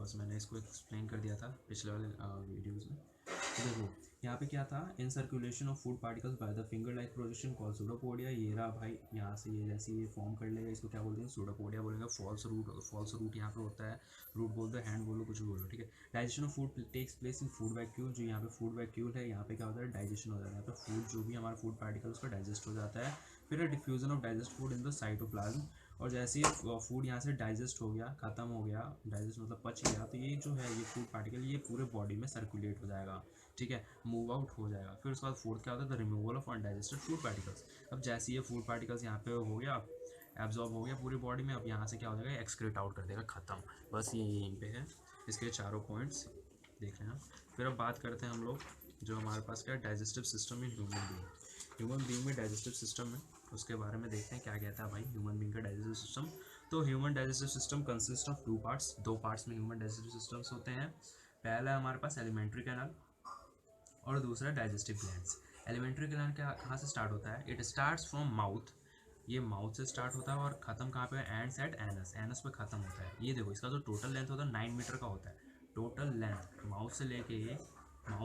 बस मैंने इसको एक्सप्लेन कर दिया था पिछले वाले वीडियोज़ में। तो देखो यहाँ पे क्या था, in circulation of food particles by the finger like projection call pseudopodia. ये रहा भाई, यहाँ से ये जैसे ये फॉर्म कर लेगा, इसको क्या बोलते हैं, सूडोपोडिया बोलेंगे। फॉल्स रूट यहाँ पे होता है, रूट बोल दो, हैंड बोलो, कुछ भी बोलो, ठीक है। Digestion of food takes place in food vacuole. जो यहाँ पे फूड वैक्यूल है, यहाँ पे क्या होता है, डाइजेशन हो जाता है। यहाँ पे फूड जो भी हमारा फूड पार्टिकल उसका डाइजेस्ट हो जाता है। फिर diffusion of digest food in the cytoplasm. और जैसे ही फूड यहाँ से डाइजेस्ट हो गया, ख़त्म हो गया, डाइजेस्ट मतलब पच गया, तो ये जो है ये फूड पार्टिकल ये पूरे बॉडी में सर्कुलेट हो जाएगा, ठीक है, मूव आउट हो जाएगा। फिर उसके बाद फोर्थ क्या होता है, the removal of undigested food particles. अब जैसे ये फूड पार्टिकल्स यहाँ पे हो गया, एब्जॉर्ब हो गया पूरी बॉडी में, अब यहाँ से क्या हो जाएगा, एक्सक्रीट आउट कर देगा, ख़त्म। बस ये यहीं पे है, इसके चारों पॉइंट्स देख रहे हैं। फिर अब बात करते हैं हम लोग जो हमारे पास क्या है, digestive system in human being. Human being में डाइजेस्टिव सिस्टम है, उसके बारे में देखते हैं क्या कहता है भाई ह्यूमन बीइंग का डाइजेस्टिव सिस्टम। तो human digestive system consist of two parts. दो पार्ट्स में ह्यूमन डाइजेस्टिव सिस्टम्स होते हैं। पहला है हमारे पास एलिमेंट्री कैनाल और दूसरा डाइजेस्टिव ग्लैंड्स। एलिमेंट्री ग्लैंड कहाँ से स्टार्ट होता है, इट स्टार्ट्स फ्रॉम माउथ। ये माउथ से स्टार्ट होता है और ख़त्म कहाँ पे है, एंड्स एट एनस। एनस पे ख़त्म होता है। ये देखो इसका जो टोटल लेंथ होता है 9 मीटर का होता है। टोटल लेंथ माउथ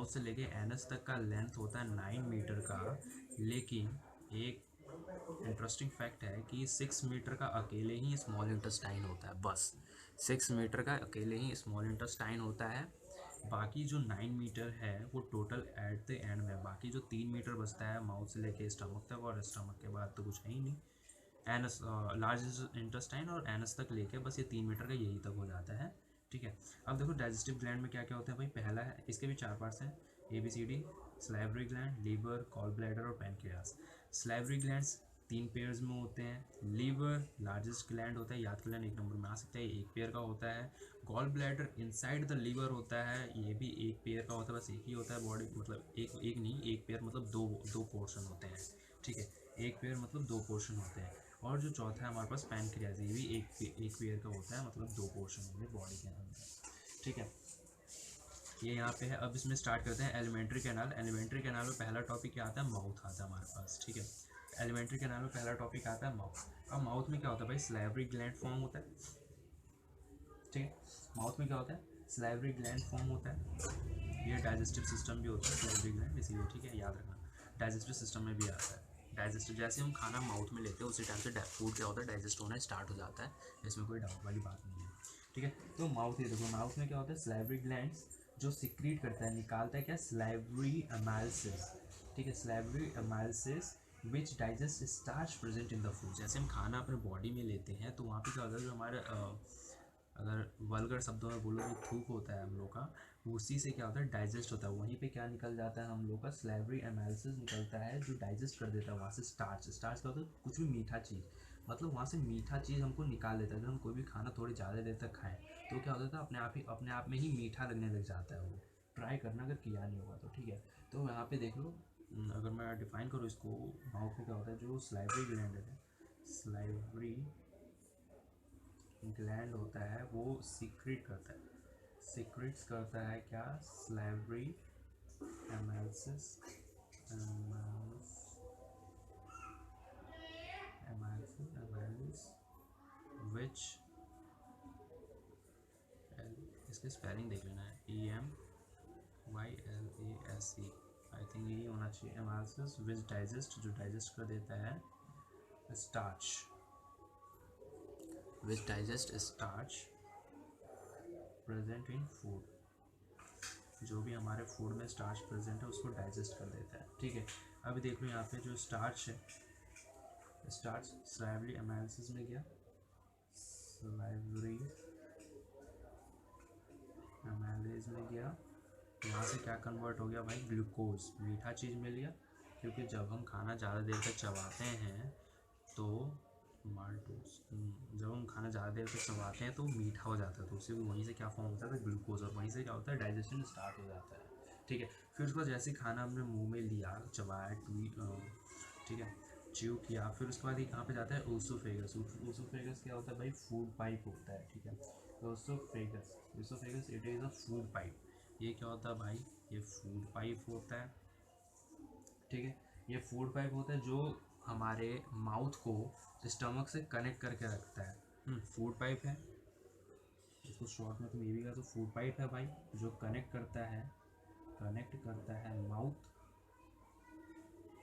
से लेके एनस तक का लेंथ होता है 9 मीटर का। लेकिन एक इंटरेस्टिंग फैक्ट है कि 6 मीटर का अकेले ही स्मॉल इंटेस्टाइन होता है। बस 6 मीटर का अकेले ही स्मॉल इंटेस्टाइन होता है। बाकी जो 9 मीटर है वो टोटल एट द एंड में, बाकी जो 3 मीटर बचता है माउथ से लेके स्टमक तक, और स्टमक के बाद तो कुछ है ही नहीं। एनस लार्ज इंटेस्टाइन और एनस तक लेके बस ये 3 मीटर का यही तक हो जाता है, ठीक है। अब देखो डाइजेस्टिव ग्लैंड में क्या क्या होता है भाई। पहला है, इसके भी 4 पार्ट्स हैं, ABCD। Salivary gland, liver, gall bladder और पैनक्रियास। सलाइवरी ग्लैंड्स 3 पेयर्स में होते हैं। लीवर लार्जेस्ट ग्लैंड होता है, याद ग्लैंड 1 नंबर में आ सकता है, 1 पेयर का होता है। Gall bladder inside the liver होता है, ये भी 1 पेयर का होता है, बस एक ही होता है बॉडी, मतलब एक नहीं, 1 पेयर मतलब दो पोर्शन होते हैं, ठीक है। 1 पेयर मतलब 2 पोर्शन होते हैं। और जो चौथा है हमारे पास पैनक्रियाज, ये भी एक पेयर का होता है, मतलब 2 पोर्शन होंगे बॉडी के अंदर, ठीक है। ये यहाँ पे है। अब इसमें स्टार्ट करते हैं एलिमेंट्री कैनाल। एलिमेंट्री कैनाल में पहला टॉपिक क्या आता है, माउथ आता है हमारे पास, ठीक है। एलिमेंट्री कैनाल में पहला टॉपिक आता है माउथ। अब माउथ में क्या होता है भाई, सलाइवरी ग्लैंड फॉर्म होता है, ठीक है। माउथ में क्या होता है, सलाइवरी ग्लैंड फॉर्म होता है। ये डाइजेस्टिव सिस्टम भी होता है सलाइवरी ग्लैंड, इसीलिए, ठीक है, याद रखना। डाइजेस्टिव सिस्टम में भी आता है। डाइजेस्टिव जैसे हम खाना माउथ में लेते हैं उसी टाइम से फूड क्या होता है, डाइजेस्ट होना स्टार्ट हो जाता है, इसमें कोई डाउट वाली बात नहीं है, ठीक है। तो माउथ, ये देखो माउथ में क्या होता है, सलाइवरी ग्लैंड्स जो सिक्रीट करता है, निकालता है क्या, सलाइवरी एमाइलसेस, ठीक है। Salivary amylases which digest starch present in the food. जैसे हम खाना अपने बॉडी में लेते हैं तो वहाँ पे क्या होता है, जो हमारे अगर वल्गर शब्दों में बोलो तो थूक होता है हम लोग का, उसी से क्या होता है, डाइजेस्ट होता है। वहीं पे क्या निकल जाता है हम लोग का, सलाइवरी एनालिसिस निकलता है जो डाइजेस्ट कर देता है वहाँ से स्टार्च। स्टार्च क्या होता है, कुछ भी मीठा चीज़, मतलब वहाँ से मीठा चीज़ हमको निकाल देता है। अगर हम कोई भी खाना थोड़ी ज़्यादा देर तक खाएं तो क्या होता है, अपने आप में ही मीठा लगने लग जाता है। वो ट्राई करना अगर किया नहीं होगा तो, ठीक है। तो यहाँ पे देख लो, अगर मैं डिफाइन करूँ इसको, माउथ में क्या होता है, जो सलाइवरी ग्लैंड है, सलाइवरी ग्लैंड होता है वो सीक्रेट करता है, सीक्रेट्स करता है क्या, सलाइवरी एमाइलसेस, एमाइलिस विच, इसकी स्पेलिंग देख लेना है, EMYLASE, आई थिंक यही होना चाहिए। एमाइलिस विच डाइजेस्ट, जो डाइजेस्ट कर देता है स्टार्च, विच डाइजेस्ट स्टार्च प्रेजेंट इन फूड। जो भी हमारे फूड में स्टार्च प्रेजेंट है उसको डाइजेस्ट कर देता है, ठीक है। अभी देख लो यहाँ पे जो स्टार्च है, स्टार्च सलाइवरी एनालिसिस में गया, सलाइवरी एनालिसिस में गया, यहाँ से क्या कन्वर्ट हो गया भाई, ग्लूकोज, मीठा चीज़ मिल गया। क्योंकि जब हम खाना ज़्यादा देर तक चबाते हैं तो माल्टोस, जब हम खाना ज़्यादा देर तक चबाते हैं तो मीठा हो जाता है, तो उसी वहीं से क्या फॉर्म होता है, ग्लूकोज, और वहीं से क्या होता है, डाइजेशन स्टार्ट हो जाता है, ठीक है। फिर उसके बाद जैसे खाना हमने मुंह में लिया, चबाया, ठीक है, च्यू किया, फिर उसके बाद ये कहाँ पे जाता है, ओसोफेगस। ओसोफेगस क्या होता है भाई, फूड पाइप होता है, ठीक है। Oesophagus, oesophagus it is a food pipe. ये क्या होता है भाई, ये फूड पाइप होता है, ठीक है। ये फूड पाइप होता है जो हमारे माउथ को स्टमक से कनेक्ट करके रखता है। फूड पाइप है, इसको शॉर्ट में तुम ये भी कह, तो फूड पाइप है भाई, जो कनेक्ट करता है माउथ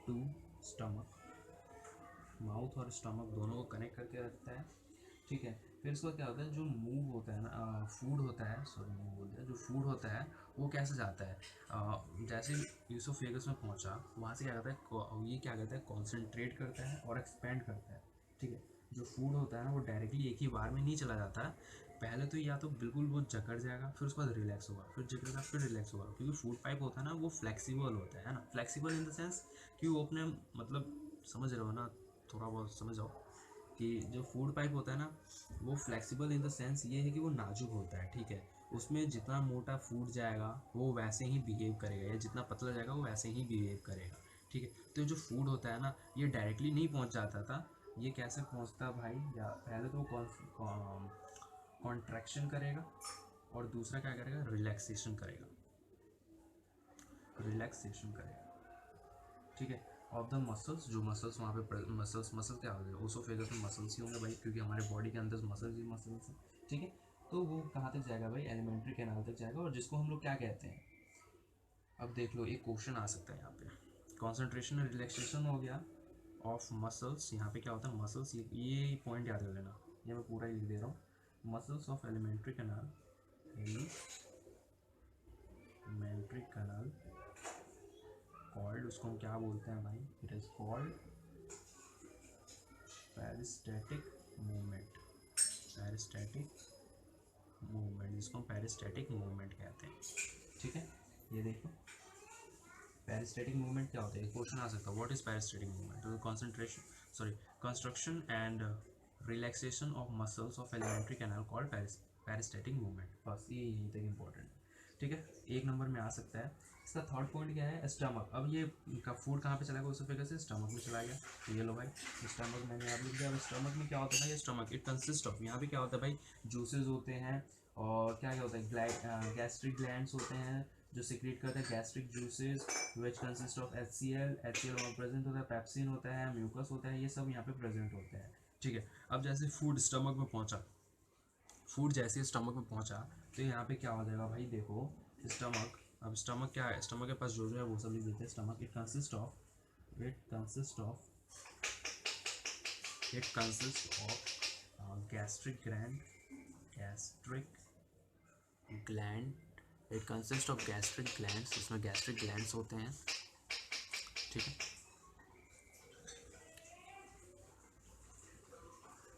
टू स्टमक, माउथ और स्टमक दोनों को कनेक्ट करके रखता है, ठीक है। फिर इसका क्या होता है, जो मूव होता है ना, फूड होता है, सॉरी मूव बोल दिया, जो फूड होता है वो कैसे जाता है, जैसे यूसोफेगस में पहुंचा, वहाँ से क्या करता है, ये क्या करता है, कॉन्सेंट्रेट करता है और एक्सपेंड करता है, ठीक है। जो फूड होता है ना वो डायरेक्टली एक ही बार में नहीं चला जाता है, पहले तो या तो बिल्कुल वो जकड़ जाएगा, फिर उसके बाद रिलैक्स होगा, फिर जकड़ेगा, फिर रिलैक्स होगा, क्योंकि फूड पाइप होता है ना वो फ्लेक्सिबल होता है ना, फ्लेक्सिबल इन द सेंस कि वो अपने मतलब समझ रहे हो ना, थोड़ा बहुत समझ जाओ कि जो फूड पाइप होता है ना वो फ्लेक्सिबल इन द सेंस ये है कि वो नाजुक होता है, ठीक है। उसमें जितना मोटा फूड जाएगा वो वैसे ही बिहेव करेगा, या जितना पतला जाएगा वो वैसे ही बिहेव करेगा, ठीक है। तो जो फूड होता है ना ये डायरेक्टली नहीं पहुंच जाता था, ये कैसे पहुंचता भाई, या पहले तो कॉन्ट्रैक्शन करेगा और दूसरा क्या करेगा, रिलैक्सेशन करेगा, ठीक है। ऑफ द मसल्स, जो मसल्स वहाँ पे मसल्स क्या होंगे, ओसोफेगस में मसल्स ही होंगे भाई, क्योंकि हमारे बॉडी के अंदर मसल्स ही मसल्स हैं, ठीक है। तो वो कहाँ तक जाएगा भाई, एलिमेंट्री कैनाल तक जाएगा, और जिसको हम लोग क्या कहते हैं, अब देख लो एक क्वेश्चन आ सकता है यहाँ पे, कॉन्सेंट्रेशन और रिलैक्सेशन हो गया ऑफ मसल्स, यहाँ पे क्या होता है मसल्स, ये पॉइंट याद कर लेना, ये मैं पूरा लिख दे रहा हूँ, muscles of alimentary canal called, उसको हम क्या बोलते हैं भाई, it is called peristaltic movement, जिसको हम पेरिस्टैटिक मूवमेंट कहते हैं, ठीक है। ये देखो पेरिस्टैटिक मूवमेंट क्या होता है, क्वेश्चन आ सकता है, व्हाट इज पेरिस्टैटिक मूवमेंट, तो construction and relaxation of muscles of alimentary canal called peristaltic movement, बस ये यहीं तक इंपॉर्टेंट है, ठीक है। एक नंबर में आ सकता है। इसका थर्ड पॉइंट क्या है, स्टमक, अब ये का फूड कहाँ पे चला गया, उससे से स्टमक में चला गया, तो ये लो भाई स्टमक मैंने आप लिख दिया। अब स्टमक में क्या होता है भाई, स्टमक इट कंसिस्ट ऑफ, यहाँ पे क्या होता है भाई, जूसेस होते हैं, और क्या क्या होता है, गैस्ट्रिक ग्लैंड्स होते हैं जो सिक्रेट करते हैं gastric juices which consist of HCl और प्रेजेंट होता है, पेप्सिन होता है, म्यूकस होता है, ये सब यहाँ पे प्रेजेंट होते हैं, ठीक है। अब जैसे फूड स्टमक में पहुँचा, फूड जैसे स्टमक में पहुँचा तो यहाँ पे क्या हो जाएगा भाई, देखो स्टमक, अब स्टमक क्या है, स्टमक के पास जो जो है वो सब लिख देते हैं, stomach it consist of gastric glands, इसमें गैस्ट्रिक ग्लैंड्स होते हैं, ठीक है।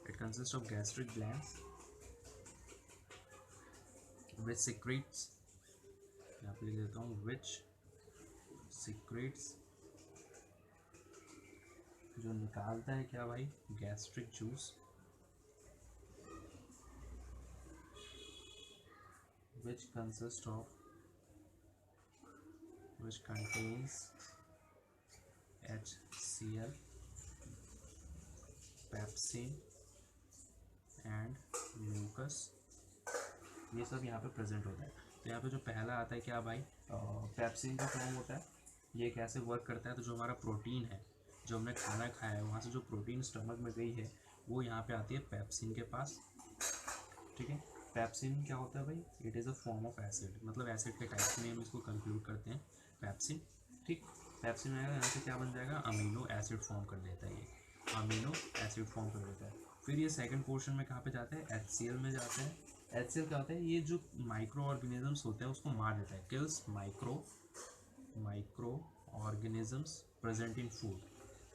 It consist of gastric glands which secretes, यहाँ पे लिख देता हूँ, विच सिक्रेट्स, जो निकालता है क्या भाई, gastric juice, which contains HCl, pepsin and mucus, ये सब यहाँ पे प्रेजेंट होता है। तो यहाँ पे जो पहला आता है क्या भाई, पेप्सिन का फॉर्म होता है, ये कैसे वर्क करता है, तो जो हमारा प्रोटीन है, जो हमने खाना खाया है वहाँ से जो प्रोटीन स्टमक में गई है वो यहाँ पे आती है पेप्सिन के पास, ठीक है। पेप्सिन क्या होता है भाई, it is a form of acid, मतलब एसिड के टाइप में हम इसको कंक्लूड करते हैं पेप्सिन, ठीक। पेप्सिन में यहाँ से क्या बन जाएगा, अमीनो एसिड फॉर्म कर देता है, ये अमीनो एसिड फॉर्म कर देता है। फिर ये सेकंड पोर्शन में कहाँ पे जाते हैं, HCl में जाते हैं। HCl क्या होता है, ये जो माइक्रो ऑर्गेनिजम्स होते हैं उसको मार देता है, kills micro organisms present in food,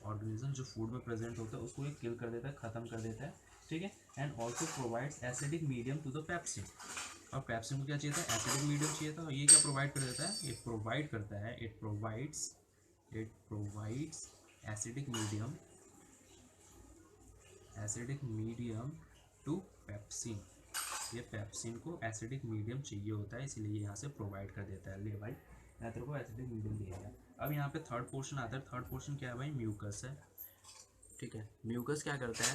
organism जो फूड में प्रेजेंट होता है उसको ये किल कर देता है, ख़त्म कर देता है, ठीक है। And also provides acidic medium to the pepsin, और पेप्सिन को क्या चाहिए था, एसिडिक मीडियम चाहिए था, ये क्या प्रोवाइड कर देता है, it provides acidic medium to pepsin, ये पेप्सिन को एसिडिक मीडियम चाहिए होता है इसलिए यहाँ से प्रोवाइड कर देता है, ले भाई मैं तेरे को एसिडिक मीडियम दिया गया। अब यहाँ पे थर्ड पोर्शन आता है, थर्ड पोर्शन क्या है भाई, म्यूकस है, ठीक है। म्यूकस क्या करता है,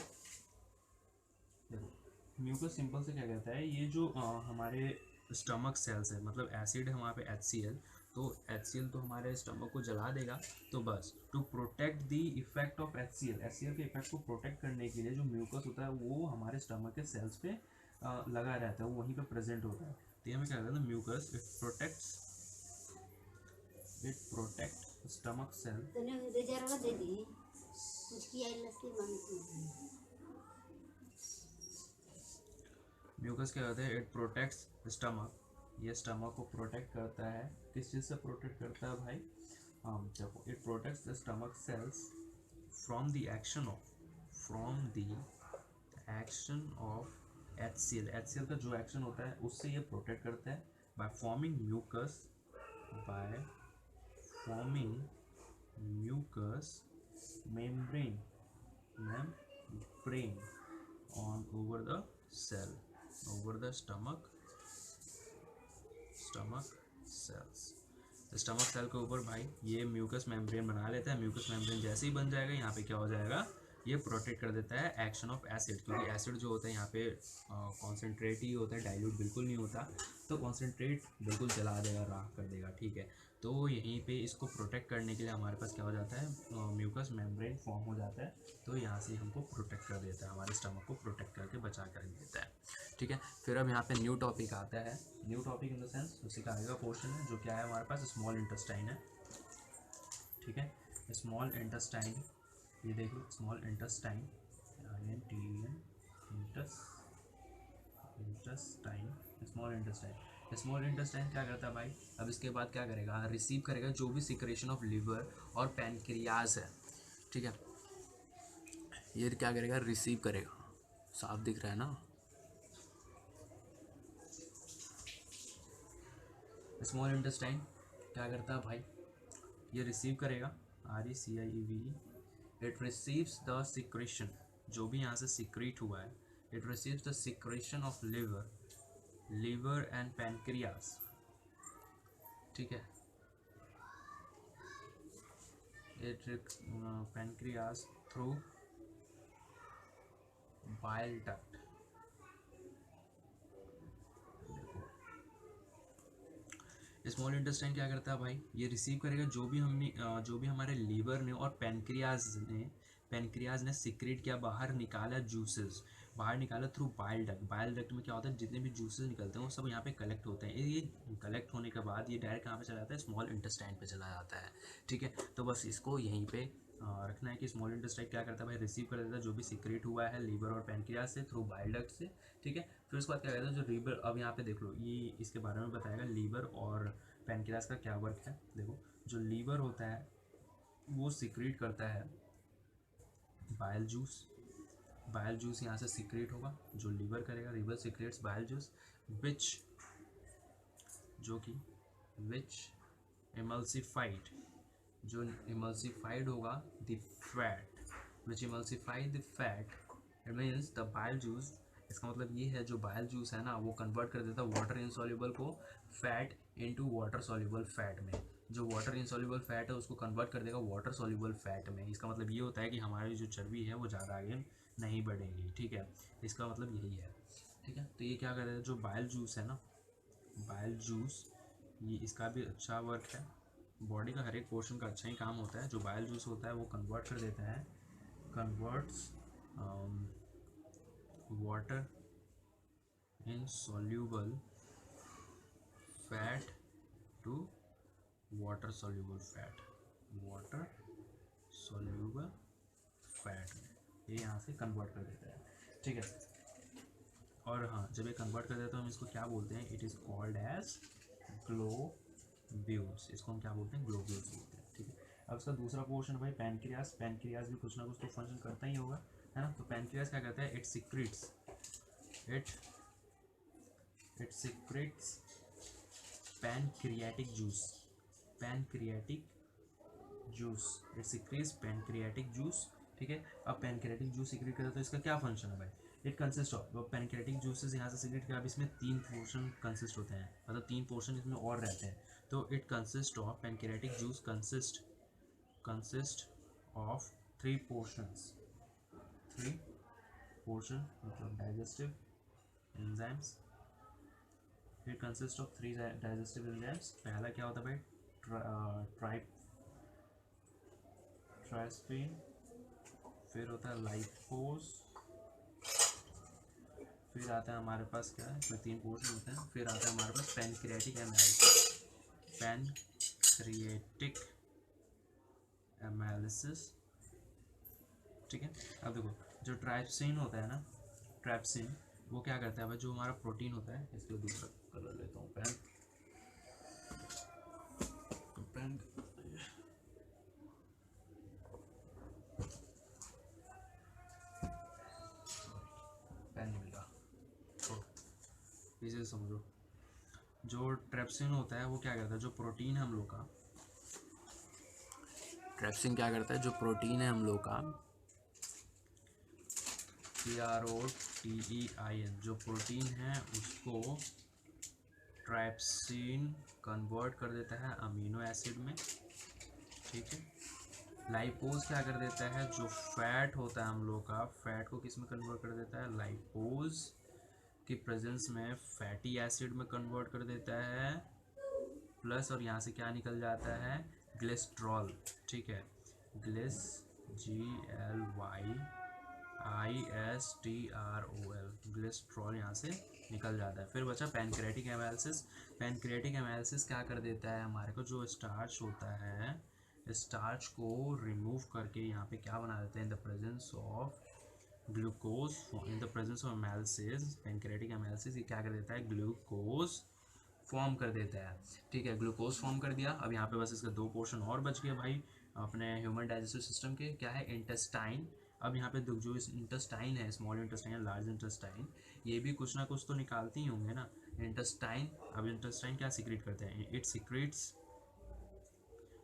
देखो म्यूकस सिंपल से क्या कहता है, ये जो हमारे स्टमक सेल्स है, मतलब एसिड है वहाँ पे HCl, तो HCl तो हमारे स्टमक को जला देगा, तो बस to protect the effect of HCl के इफेक्ट को प्रोटेक्ट करने के लिए जो म्यूकस होता है वो हमारे स्टमक के सेल्स पे लगा रहता है, वो वहीं पे प्रेजेंट होता है। तो हमें क्या कहते हैं, mucus it protect stomach cell. Mucus क्या कहते हैं, इट प्रोटेक्ट्स स्टमक, ये स्टमक को प्रोटेक्ट करता है। किस चीज़ से प्रोटेक्ट करता है भाई, देखो, it protects the stomach cells from the action of HCl का जो एक्शन होता है उससे ये प्रोटेक्ट करता है। By forming mucus membrane on over the cell, over the stomach cells। Stomach cell के ऊपर भाई ये म्यूकस मेम्ब्रेन बना लेता है। म्यूकस मेम्ब्रेन जैसे ही बन जाएगा, यहाँ पे क्या हो जाएगा, ये प्रोटेक्ट कर देता है एक्शन ऑफ एसिड, क्योंकि एसिड जो होता है यहाँ पे कॉन्सेंट्रेट ही होता है, डाइल्यूट बिल्कुल नहीं होता। तो कॉन्सेंट्रेट बिल्कुल जला देगा, राख कर देगा, ठीक है। तो यहीं पे इसको प्रोटेक्ट करने के लिए हमारे पास क्या हो जाता है, म्यूकस मेम्ब्रेन फॉर्म हो जाता है। तो यहाँ से हमको प्रोटेक्ट कर देता है, हमारे स्टमक को प्रोटेक्ट करके बचा कर देता है, ठीक है। फिर अब यहाँ पे न्यू टॉपिक आता है। New topic in the sense उसी का आगे का पोर्शन है, जो क्या है हमारे पास, स्मॉल इंटेस्टाइन है, ठीक है। स्मॉल इंटेस्टाइन, ये देखो स्मॉल इंटेस्टाइन, स्मॉल इंटेस्टाइन क्या करता है भाई, अब इसके बाद क्या करेगा, रिसीव करेगा जो भी सिक्रेशन ऑफ लिवर और पैनक्रियाज है, ठीक है। ये क्या करेगा, रिसीव करेगा, साफ दिख रहा है ना। स्मॉल इंटेस्टाइन क्या करता है भाई, ये रिसीव करेगा, RECIEV, it receives the secretion, जो भी यहाँ से सिक्रीट हुआ है, it receives the secretion of liver and pancreas, ठीक है। Pancreas through bile duct, small intestine क्या करता है भाई, ये रिसीव करेगा जो भी हमारे लीवर ने और पैनक्रियाज ने सिक्रेट किया, बाहर निकाला, जूसेस बाहर निकाला through bile duct. Bile duct में क्या होता है, जितने भी जूसेस निकलते हैं वो सब यहाँ पे कलेक्ट होते हैं। ये कलेक्ट होने के बाद ये डायरेक्ट कहाँ पे चला जाता है, स्मॉल इंटेस्टाइन पे चला जाता है, ठीक है। तो बस इसको यहीं पे रखना है कि स्मॉल इंटेस्टाइन क्या करता है भाई, रिसीव कर देता है जो भी सिक्रेट हुआ है लीवर और पैनक्रियाज से थ्रू बाइल डक्ट से, ठीक है। फिर उसके बाद क्या कहता है, जो लीवर, अब यहाँ पे देख लो, ये इसके बारे में बताएगा लीवर और पैनक्रियाज का क्या वर्क है। देखो, जो लीवर होता है वो सिक्रेट करता है बाइल जूस यहाँ से सिक्रेट होगा, जो लीवर करेगा, liver secretes bile juice which emulsified, जो इमल्सिफाइड होगा the fat, which emulsified the fat, it means the bile juice. इसका मतलब ये है, जो बाइल जूस है ना, वो कन्वर्ट कर देता है वाटर इनसॉल्युबल को fat into water soluble fat में। जो वाटर इनसॉल्युबल फैट है उसको कन्वर्ट कर देगा वाटर सॉल्युबल फैट में। इसका मतलब ये होता है कि हमारी जो चर्बी है वो ज़्यादा आगे नहीं बढ़ेगी, ठीक है। इसका मतलब यही है, ठीक है। तो ये क्या कर रहा है, जो बाइल जूस है ना, बाइल जूस, ये इसका भी अच्छा वर्क है, बॉडी का हर एक पोर्शन का अच्छा ही काम होता है। जो बाइल जूस होता है वो कन्वर्ट कर देता है, converts water insoluble fat to water soluble fat में ये यहाँ से कन्वर्ट कर देता है, ठीक है। और हाँ, जब ये कन्वर्ट कर देता है हम इसको क्या बोलते हैं, it is called as globules. इसको हम क्या बोलते हैं, ग्लोब्यूल्स बोलते हैं, ठीक है। अब इसका दूसरा पोर्शन भाई पैनक्रियाज भी कुछ ना कुछ तो फंक्शन करता ही होगा, है ना। तो पैनक्रियाज क्या करता है, it secretes pancreatic juice, it secretes pancreatic juice, ठीक है। अब पैनक्रियाटिक जूस सिक्रेट करता है तो इसका क्या फंक्शन है भाई, it consist of, pancreatic juices यहाँ से सिक्रेट किया, अब इसमें 3 पोर्शन कंसिस्ट होते हैं, मतलब 3 पोर्शन इसमें और रहते हैं। तो it consist of, pancreatic juice consist of 3 portions, मतलब digestive enzymes. It consist of 3 digestive enzymes. पहला क्या होता है भाई, ट्राइस्पिन, फिर होता है लाइपोज, फिर आता है हमारे पास क्या है, इसमें 3 पोर्शन होते हैं। फिर आता है हमारे पास पैनक्रियाटिक एनालिसिस, ठीक है। अब देखो जो ट्राइप्सिन होता है ना, ट्राइप्सिन वो क्या करता है भाई, जो हमारा प्रोटीन होता है, इसके लिए दूसरा कलर लेता हूँ, पेन नहीं मिला, इसे समझो। जो ट्रेप्सिन होता है वो क्या करता है, जो प्रोटीन है हम लोग का, ट्रेप्सिन क्या करता है, जो प्रोटीन है हम लोग का PROTEIN, जो प्रोटीन है उसको ट्राइप्सिन कन्वर्ट कर देता है अमीनो एसिड में, ठीक है। लाइपोज क्या कर देता है, जो फैट होता है हम लोग का, फैट को किस में कन्वर्ट कर देता है, लाइपोज की प्रेजेंस में फैटी एसिड में कन्वर्ट कर देता है, प्लस और यहाँ से क्या निकल जाता है, ग्लिसरॉल, ठीक है। GLYISTROL, ग्लिसरॉल यहाँ से निकल जाता है। फिर बचा पैनक्रियाटिक एनालिसिस। पैनक्रियाटिक एनालिसिस क्या कर देता है, हमारे को जो स्टार्च होता है, स्टार्च को रिमूव करके यहाँ पे क्या बना देते हैं, in the presence of glucose, in the presence of analysis, pancreatic analysis ये क्या कर देता है, ग्लूकोज फॉर्म कर देता है, ठीक है। ग्लूकोज फॉर्म कर दिया। अब यहाँ पे बस इसका 2 पोर्शन और बच गए भाई अपने ह्यूमन डाइजेस्टिव सिस्टम के, क्या है, इंटेस्टाइन। अब यहाँ पे जो इस इंटेस्टाइन है, स्मॉल इंटेस्टाइन, लार्ज इंटेस्टाइन, ये भी कुछ ना कुछ तो निकालती ही होंगे ना, इंटेस्टाइन। अब इंटेस्टाइन क्या सीक्रेट करते हैं, it secretes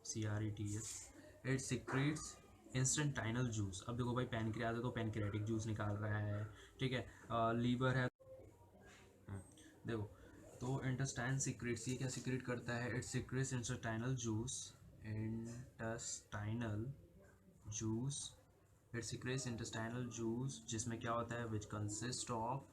CRETS, it secretes intestinal juice. अब देखो भाई पैनक्रियाज है तो पैनक्रियाटिक जूस निकाल रहा है, ठीक है। लीवर है, देखो तो इंटेस्टाइन सीक्रेट्स, ये क्या सीक्रेट करता है, it secretes intestinal juice, intestinal juice, it secretes intestinal juice, जिसमें क्या होता है, which consist of,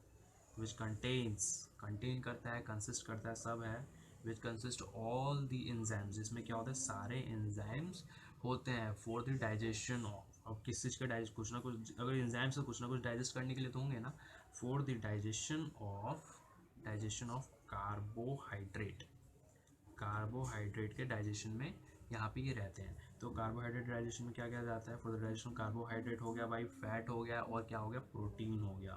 which contains, contain करता है, कंसिस्ट करता है, सब है, which consist all the enzymes, जिसमें क्या होता है, सारे एंजाइम्स होते हैं फॉर द डाइजेशन ऑफ। अब किस चीज़ का डाइजेस्ट, कुछ ना कुछ, अगर एंजाइम्स से कुछ ना कुछ डाइजेस्ट करने के लिए तो होंगे ना, for the digestion of carbohydrate, carbohydrate के डाइजेशन में यहाँ पे ये रहते हैं। तो कार्बोहाइड्रेट डाइजेशन में क्या क्या जाता है, फॉर द डाइजेशन कार्बोहाइड्रेट हो गया भाई, फैट हो गया, और क्या हो गया, प्रोटीन हो गया,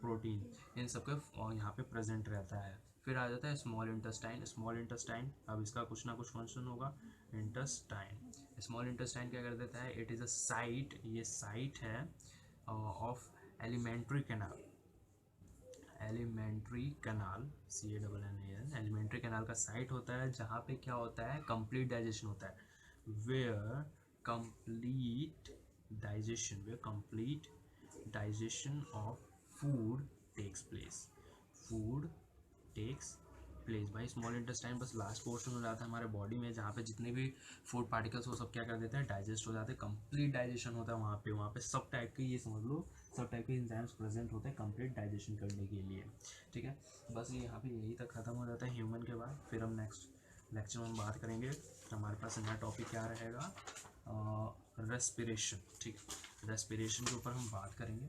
प्रोटीन इन सबके यहाँ पे प्रेजेंट रहता है। फिर आ जाता है स्मॉल इंटेस्टाइन, स्मॉल इंटेस्टाइन, अब इसका कुछ ना कुछ फंक्शन होगा, इंटेस्टाइन, स्मॉल इंटेस्टाइन क्या कर देता है, इट इज़ अ साइट, ये साइट है of alimentary canal, alimentary canal, CANNAL, alimentary canal का साइट होता है जहाँ पे क्या होता है, कंप्लीट डाइजेशन होता है, where complete digestion of food takes place, food takes place. भाई स्मॉल इंटेस्टाइन बस लास्ट पोर्शन हो जाता है हमारे बॉडी में, जहाँ पे जितने भी फूड पार्टिकल्स हो सब क्या कर देते हैं, डाइजेस्ट हो जाते हैं, कंप्लीट डाइजेशन होता है वहाँ पे सब टाइप के, ये समझ लो सब टाइप के एंजाइम्स प्रेजेंट होते हैं कंप्लीट डाइजेशन करने के लिए, ठीक है। बस ये यहाँ पे यही तक ख़त्म हो जाता है ह्यूमन के बाद। फिर हम नेक्स्ट लेक्चर में बात करेंगे, हमारे पास नया टॉपिक क्या रहेगा, रेस्पिरेशन, ठीक है। रेस्पिरेशन के ऊपर हम बात करेंगे।